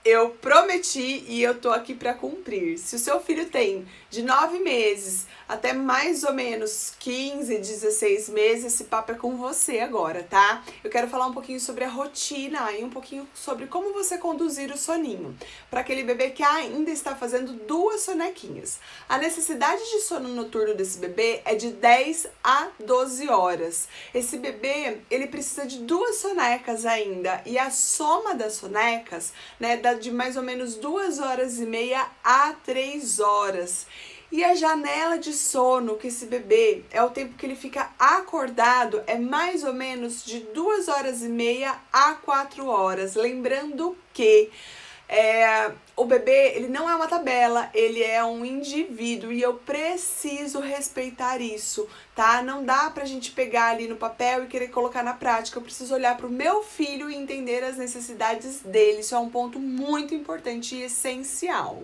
Eu prometi e eu tô aqui para cumprir. Se o seu filho tem de 9 meses até mais ou menos 15, 16 meses, esse papo é com você agora, tá? Eu quero falar um pouquinho sobre a rotina e um pouquinho sobre como você conduzir o soninho para aquele bebê que ainda está fazendo 2 sonequinhas. A necessidade de sono noturno desse bebê é de 10 a 12 horas. Esse bebê, ele precisa de 2 sonecas ainda e a soma das sonecas, né, dá de mais ou menos 2 horas e meia a 3 horas. E a janela de sono que esse bebê, é o tempo que ele fica acordado, é mais ou menos de 2 horas e meia a 4 horas. Lembrando que o bebê, ele não é uma tabela, ele é um indivíduo e eu preciso respeitar isso, tá? Não dá pra gente pegar ali no papel e querer colocar na prática. Eu preciso olhar pro meu filho e entender as necessidades dele. Isso é um ponto muito importante e essencial.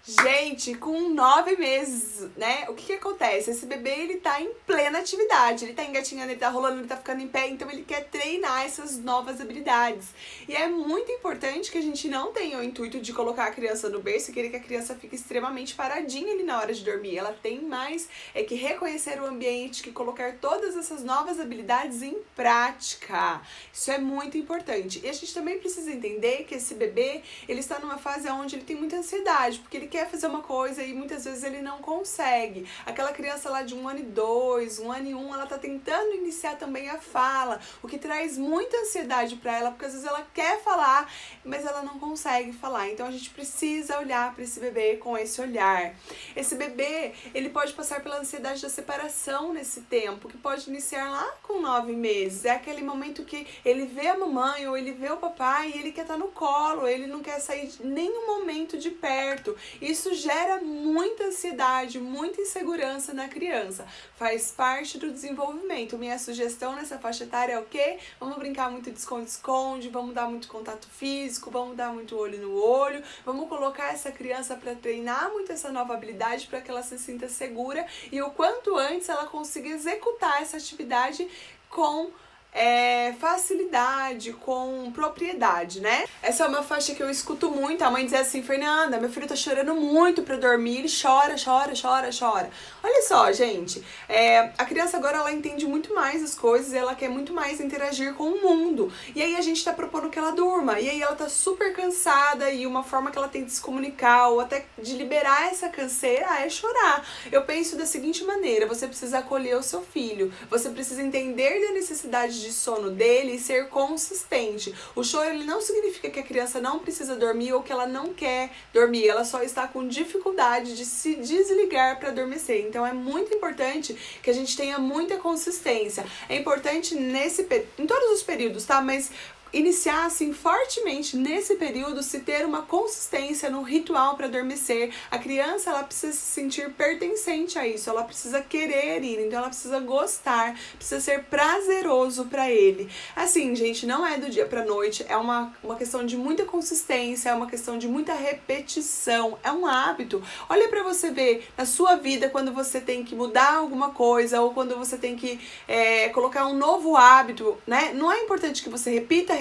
Gente, com 9 meses, né? O que acontece? Esse bebê, ele tá em plena atividade, ele tá engatinhando, ele tá rolando, ele tá ficando em pé, então ele quer treinar essas novas habilidades. E é muito importante que a gente não tenha o intuito de colocar a criança no berço e querer que a criança fique extremamente paradinha ali na hora de dormir. Ela tem mais que reconhecer o ambiente, que colocar todas essas novas habilidades em prática. Isso é muito importante. E a gente também precisa entender que esse bebê, ele está numa fase onde ele tem muita ansiedade, porque ele quer fazer uma coisa e muitas vezes ele não consegue. Aquela criança lá de 1 ano e 2, 1 ano e 1, ela tá tentando iniciar também a fala, o que traz muita ansiedade para ela, porque às vezes ela quer falar, mas ela não consegue falar. Então a gente precisa olhar para esse bebê com esse olhar. Esse bebê, ele pode passar pela ansiedade da separação nesse tempo, que pode iniciar lá com 9 meses. É aquele momento que ele vê a mamãe ou ele vê o papai e ele quer estar no colo, ele não quer sair nenhum momento de perto. Isso gera muita ansiedade, muita insegurança na criança. Faz parte do desenvolvimento. Minha sugestão nessa faixa etária é o quê? Vamos brincar muito de esconde-esconde, vamos dar muito contato físico, vamos dar muito olho no olho, vamos colocar essa criança para treinar muito essa nova habilidade para que ela se sinta segura e o quanto antes ela consiga executar essa atividade com facilidade, com propriedade, né? Essa é uma faixa que eu escuto muito. A mãe diz assim: Fernanda, meu filho tá chorando muito pra dormir, ele chora. Olha só, gente, a criança agora, ela entende muito mais as coisas, ela quer muito mais interagir com o mundo, e aí a gente tá propondo que ela durma, e aí ela tá super cansada, e uma forma que ela tem de se comunicar, ou até de liberar essa canseira, é chorar. Eu penso da seguinte maneira: você precisa acolher o seu filho, você precisa entender da necessidade de sono dele e ser consistente. O choro, ele não significa que a criança não precisa dormir ou que ela não quer dormir, ela só está com dificuldade de se desligar para adormecer. Então é muito importante que a gente tenha muita consistência. É importante em todos os períodos, tá? Mas iniciar assim fortemente nesse período, se ter uma consistência no ritual para adormecer. A criança, ela precisa se sentir pertencente a isso, ela precisa querer ir, então ela precisa gostar, precisa ser prazeroso para ele. Assim, gente, não é do dia para noite, é uma questão de muita consistência, é uma questão de muita repetição, é um hábito. Olha para você ver na sua vida quando você tem que mudar alguma coisa ou quando você tem que colocar um novo hábito, né? Não é importante que você repita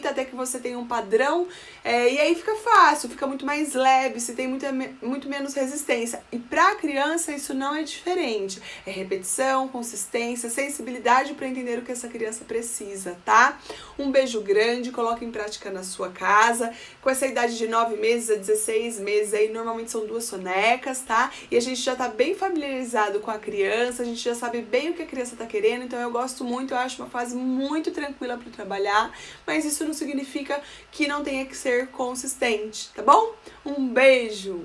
até que você tenha um padrão, e aí fica fácil, fica muito mais leve, você tem muito menos resistência. E para a criança isso não é diferente. É repetição, consistência, sensibilidade para entender o que essa criança precisa, tá? Um beijo grande, coloque em prática na sua casa. Com essa idade de 9 meses a 16 meses aí, normalmente são 2 sonecas, tá? E a gente já tá bem familiarizado com a criança, a gente já sabe bem o que a criança tá querendo, então eu gosto muito, eu acho uma fase muito tranquila para trabalhar, mas isso não significa que não tenha que ser consistente, tá bom? Um beijo!